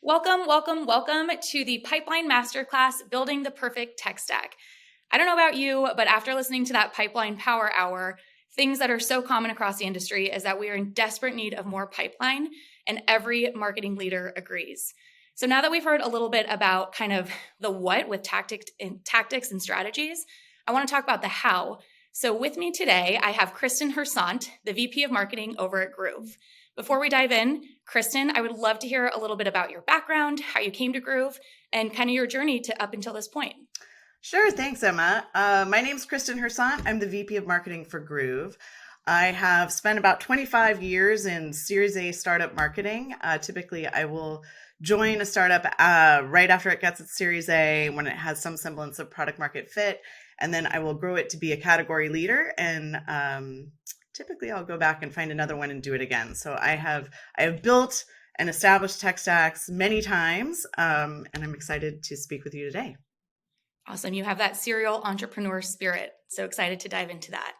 Welcome, welcome, welcome to the Pipeline Masterclass, Building the Perfect Tech Stack. I don't know about you, but after listening to that Pipeline Power Hour, things that are so common across the industry is that we are in desperate need of more pipeline, and every marketing leader agrees. So now that we've heard a little bit about kind of the what with tactics and strategies, I want to talk about the how. So with me today, I have Kristin Hersant, the VP of Marketing over at Groove. Before we dive in, Kristin, I would love to hear a little bit about your background, how you came to Groove, and kind of your journey to up until this point. Sure. Thanks, Emma. My name's Kristin Hersant. I'm the VP of Marketing for Groove. I have spent about 25 years in Series A startup marketing. Typically, I will join a startup right after it gets its Series A when it has some semblance of product market fit. And then I will grow it to be a category leader. And typically, I'll go back and find another one and do it again. So I have built and established tech stacks many times, and I'm excited to speak with you today. Awesome. You have that serial entrepreneur spirit. So excited to dive into that.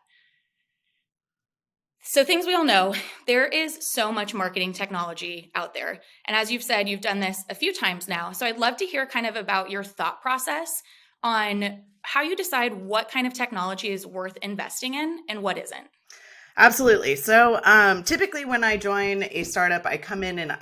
So things we all know, there is so much marketing technology out there. And as you've said, you've done this a few times now. So I'd love to hear kind of about your thought process on how you decide what kind of technology is worth investing in and what isn't. Absolutely. So typically when I join a startup, I come in and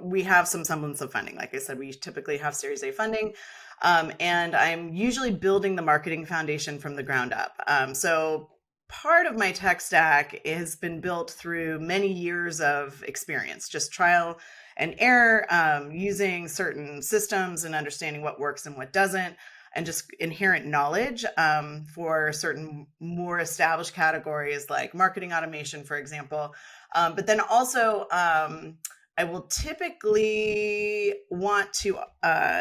we have some semblance of funding. Like I said, we typically have Series A funding. And I'm usually building the marketing foundation from the ground up. So part of my tech stack has been built through many years of experience, just trial and error, using certain systems and understanding what works and what doesn't, and just inherent knowledge for certain more established categories like marketing automation, for example. But then also, I will typically want to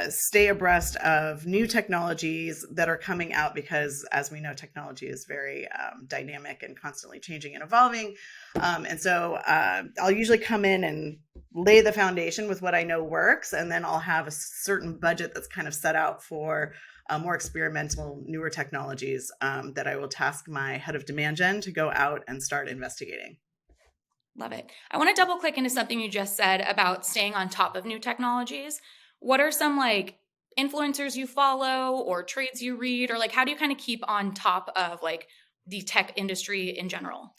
stay abreast of new technologies that are coming out because, as we know, technology is very dynamic and constantly changing and evolving. And so I'll usually come in and lay the foundation with what I know works, and then I'll have a certain budget that's kind of set out for more experimental, newer technologies that I will task my head of demand gen to go out and start investigating. Love it. I want to double click into something you just said about staying on top of new technologies. What are some like influencers you follow or trades you read, or like how do you kind of keep on top of like the tech industry in general?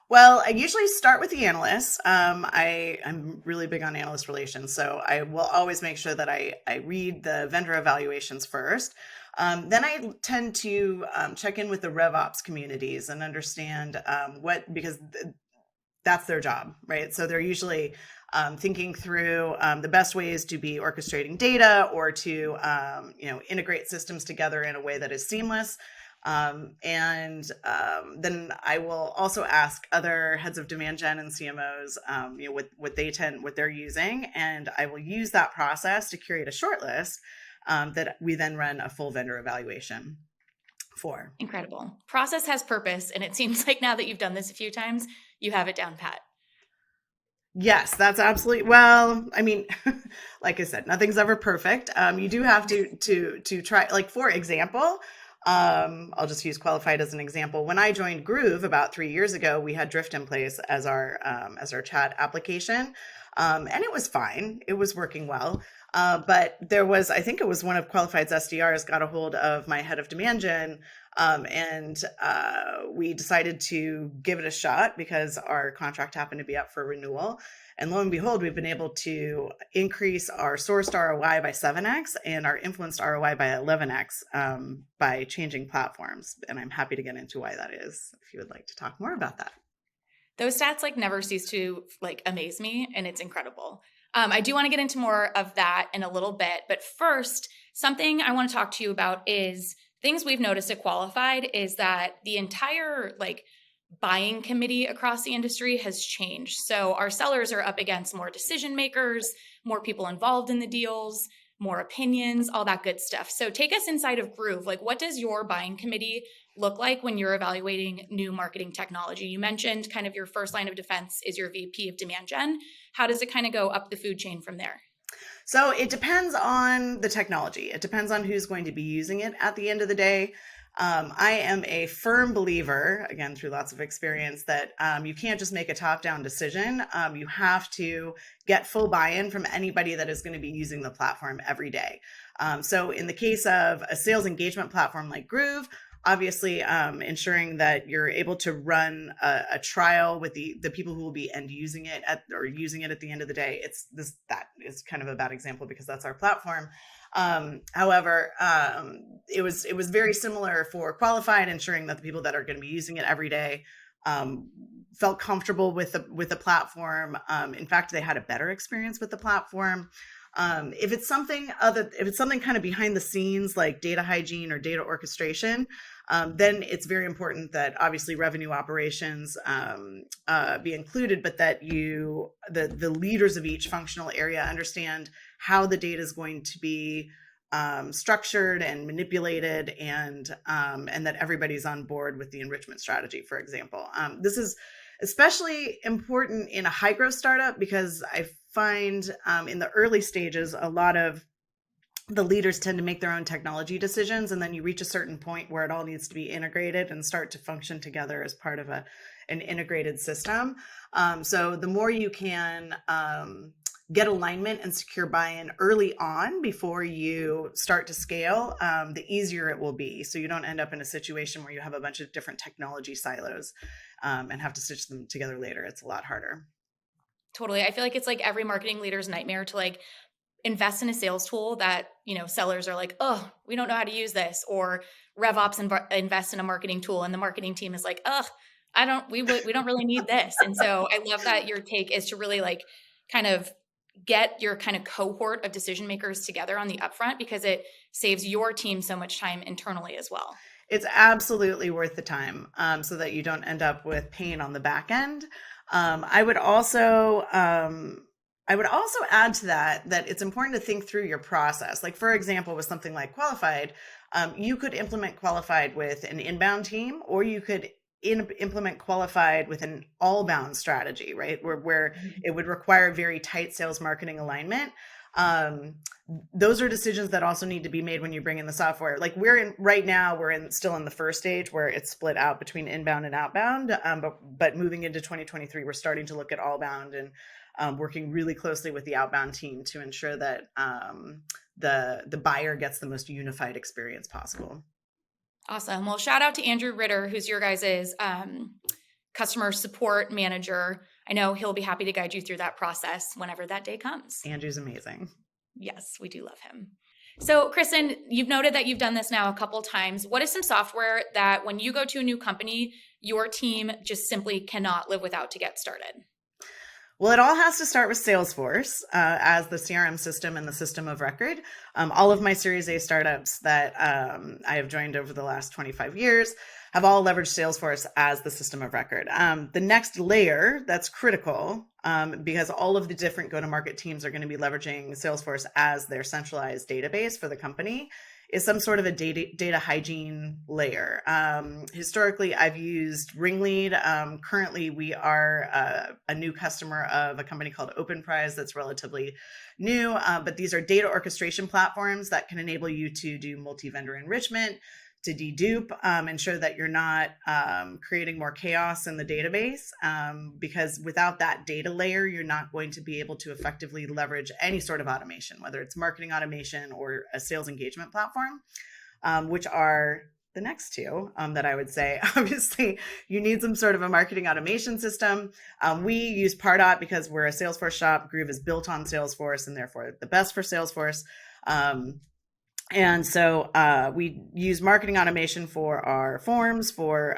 Well, I usually start with the analysts. I'm really big on analyst relations, so I will always make sure that I read the vendor evaluations first. Then I tend to check in with the RevOps communities and understand because that's their job, right? So they're usually thinking through the best ways to be orchestrating data or to integrate systems together in a way that is seamless. Then I will also ask other heads of demand gen and CMOs, what they're using, and I will use that process to curate a short list that we then run a full vendor evaluation for. Incredible. Process has purpose, and it seems like now that you've done this a few times, you have it down pat. Yes, that's absolutely. Well, I mean, like I said, nothing's ever perfect. You do have to try. Like, for example, I'll just use Qualified as an example. When I joined Groove about 3 years ago, we had Drift in place as our chat application, and it was fine. It was working well. But I think it was one of Qualified's SDRs got a hold of my head of demand gen, and we decided to give it a shot because our contract happened to be up for renewal. And lo and behold, we've been able to increase our sourced ROI by 7x and our influenced ROI by 11x by changing platforms. And I'm happy to get into why that is if you would like to talk more about that. Those stats like never cease to like amaze me, and it's incredible. I do want to get into more of that in a little bit, but first, something I want to talk to you about is things we've noticed at Qualified is that the entire like buying committee across the industry has changed. So our sellers are up against more decision makers, more people involved in the deals, more opinions, all that good stuff. So take us inside of Groove. Like, what does your buying committee look like when you're evaluating new marketing technology? You mentioned kind of your first line of defense is your VP of demand gen. How does it kind of go up the food chain from there? So it depends on the technology. It depends on who's going to be using it at the end of the day. I am a firm believer, again, through lots of experience, that you can't just make a top-down decision. You have to get full buy-in from anybody that is going to be using the platform every day. So in the case of a sales engagement platform like Groove, obviously ensuring that you're able to run a trial with the people who will be end using it using it at the end of the day. That is kind of a bad example because that's our platform. However, it was very similar for qualified, ensuring that the people that are going to be using it every day felt comfortable with the platform. In fact, they had a better experience with the platform. If it's something kind of behind the scenes like data hygiene or data orchestration, then it's very important that obviously revenue operations be included, but that the leaders of each functional area understand how the data is going to be structured and manipulated, and that everybody's on board with the enrichment strategy, for example. This is especially important in a high growth startup because I find in the early stages, a lot of the leaders tend to make their own technology decisions, and then you reach a certain point where it all needs to be integrated and start to function together as part of an integrated system. So the more you can get alignment and secure buy-in early on before you start to scale, the easier it will be. So you don't end up in a situation where you have a bunch of different technology silos and have to stitch them together later. It's a lot harder. Totally. I feel like it's like every marketing leader's nightmare to like invest in a sales tool that, sellers are like, oh, we don't know how to use this, or RevOps invest in a marketing tool and the marketing team is like, oh, we don't really need this. And so I love that your take is to really like kind of get your kind of cohort of decision makers together on the upfront, because it saves your team so much time internally as well. It's absolutely worth the time so that you don't end up with pain on the back end. I would also add to that it's important to think through your process. Like, for example, with something like Qualified, you could implement Qualified with an inbound team, or you could implement Qualified with an all-bound strategy, right? Where it would require very tight sales marketing alignment. Those are decisions that also need to be made when you bring in the software. Like we're still in the first stage where it's split out between inbound and outbound. But moving into 2023, we're starting to look at all bound and working really closely with the outbound team to ensure that the buyer gets the most unified experience possible. Awesome. Well, shout out to Andrew Ritter, who's your guys' customer support manager. I know he'll be happy to guide you through that process whenever that day comes. Andrew's amazing. Yes, we do love him. So, Kristin, you've noted that you've done this now a couple times. What is some software that when you go to a new company, your team just simply cannot live without to get started? Well, it all has to start with Salesforce as the CRM system and the system of record. All of my Series A startups that I have joined over the last 25 years have all leveraged Salesforce as the system of record. The next layer that's critical, because all of the different go-to-market teams are going to be leveraging Salesforce as their centralized database for the company, is some sort of a data hygiene layer. Historically, I've used Ringlead. Currently, we are a new customer of a company called OpenPrize that's relatively new, but these are data orchestration platforms that can enable you to do multi-vendor enrichment, to dedupe, ensure that you're not creating more chaos in the database, because without that data layer, you're not going to be able to effectively leverage any sort of automation, whether it's marketing automation or a sales engagement platform, which are the next two that I would say. Obviously, you need some sort of a marketing automation system. We use Pardot because we're a Salesforce shop. Groove is built on Salesforce and therefore the best for Salesforce. And so we use marketing automation for our forms, for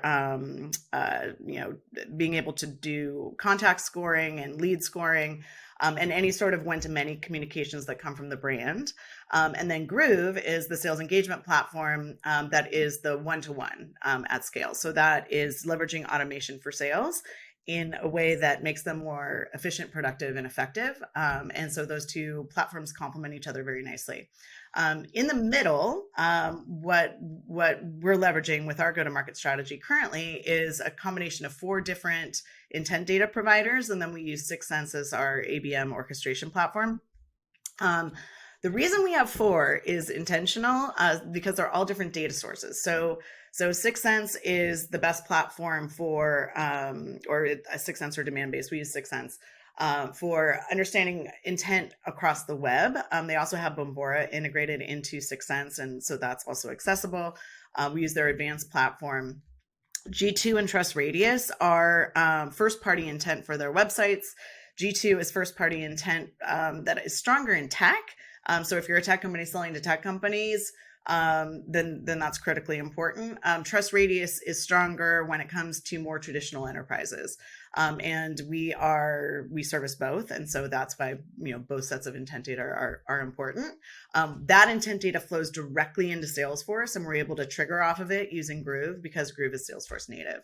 being able to do contact scoring and lead scoring, and any sort of one-to-many communications that come from the brand. And then Groove is the sales engagement platform that is the one-to-one at scale. So that is leveraging automation for sales in a way that makes them more efficient, productive, and effective. And so those two platforms complement each other very nicely. In the middle, what we're leveraging with our go-to-market strategy currently is a combination of 4 different intent data providers, and then we use 6sense as our ABM orchestration platform. The reason we have four is intentional because they're all different data sources. So 6sense is the best platform for, or 6sense or demand based. We use 6sense for understanding intent across the web. They also have Bombora integrated into 6sense, and so that's also accessible. We use their advanced platform. G2 and Trust Radius are first party intent for their websites. G2 is first party intent that is stronger in tech. So if you're a tech company selling to tech companies, then that's critically important. Trust Radius is stronger when it comes to more traditional enterprises. And we service both. And so that's why, both sets of intent data are important. That intent data flows directly into Salesforce, and we're able to trigger off of it using Groove because Groove is Salesforce native.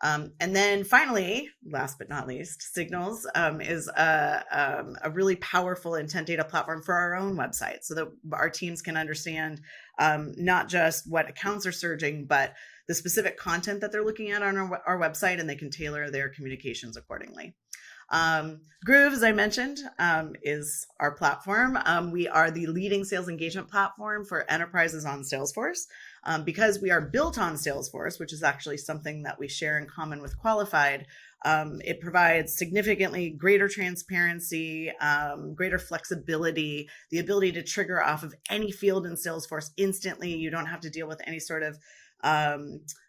And then finally, last but not least, Signals is a really powerful intent data platform for our own website so that our teams can understand not just what accounts are surging, but the specific content that they're looking at on our website, and they can tailor their communications accordingly. Groove, as I mentioned, is our platform. We are the leading sales engagement platform for enterprises on Salesforce. Because we are built on Salesforce, which is actually something that we share in common with Qualified, it provides significantly greater transparency, greater flexibility, the ability to trigger off of any field in Salesforce instantly. You don't have to deal with any sort of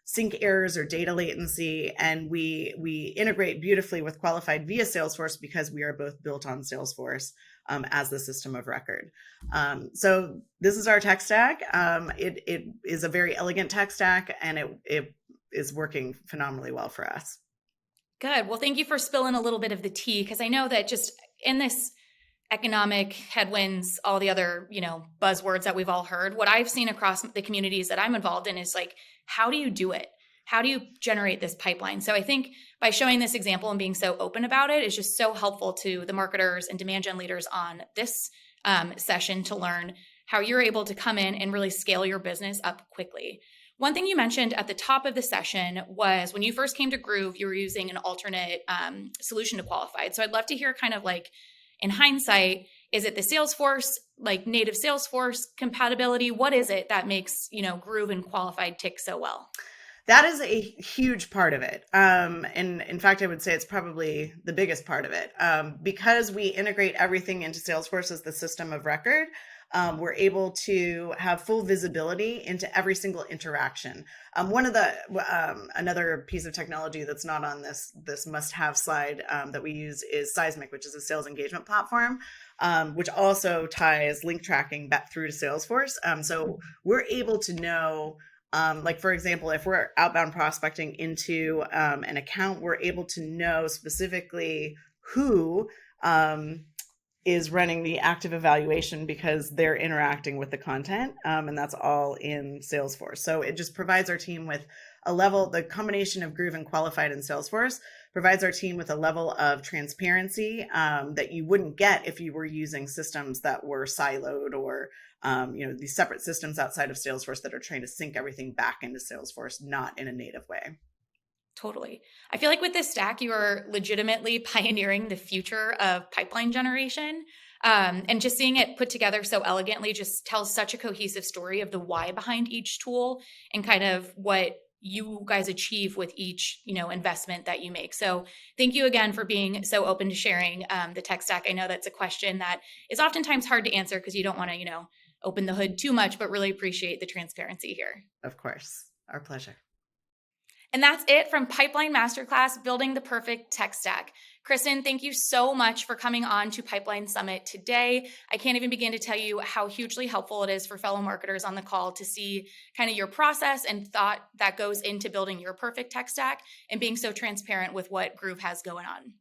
sync errors or data latency. And we integrate beautifully with Qualified via Salesforce because we are both built on Salesforce as the system of record. So this is our tech stack. It is a very elegant tech stack, and it is working phenomenally well for us. Good. Well, thank you for spilling a little bit of the tea, because I know that just in this economic headwinds, all the other, buzzwords that we've all heard, what I've seen across the communities that I'm involved in is like, how do you do it? How do you generate this pipeline? So I think by showing this example and being so open about it is just so helpful to the marketers and demand gen leaders on this session to learn how you're able to come in and really scale your business up quickly. One thing you mentioned at the top of the session was when you first came to Groove, you were using an alternate solution to Qualified. So I'd love to hear kind of like, in hindsight, is it the Salesforce, like native Salesforce compatibility? What is it that makes, Groove and Qualified tick so well? That is a huge part of it. And in fact, I would say it's probably the biggest part of it. Because we integrate everything into Salesforce as the system of record, we're able to have full visibility into every single interaction. One of the another piece of technology that's not on this must-have slide that we use is Seismic, which is a sales engagement platform, which also ties link tracking back through to Salesforce. So we're able to know, like for example, if we're outbound prospecting into an account, we're able to know specifically who is running the active evaluation because they're interacting with the content. And that's all in Salesforce. So it just provides our team with a level, the combination of Groove and Qualified in Salesforce provides our team with a level of transparency that you wouldn't get if you were using systems that were siloed or, these separate systems outside of Salesforce that are trying to sync everything back into Salesforce, not in a native way. Totally. I feel like with this stack, you are legitimately pioneering the future of pipeline generation. And just seeing it put together so elegantly just tells such a cohesive story of the why behind each tool and kind of what you guys achieve with each, investment that you make. So thank you again for being so open to sharing the tech stack. I know that's a question that is oftentimes hard to answer because you don't want to, open the hood too much, but really appreciate the transparency here. Of course. Our pleasure. And that's it from Pipeline Masterclass, Building the Perfect Tech Stack. Kristin, thank you so much for coming on to Pipeline Summit today. I can't even begin to tell you how hugely helpful it is for fellow marketers on the call to see kind of your process and thought that goes into building your perfect tech stack and being so transparent with what Groove has going on.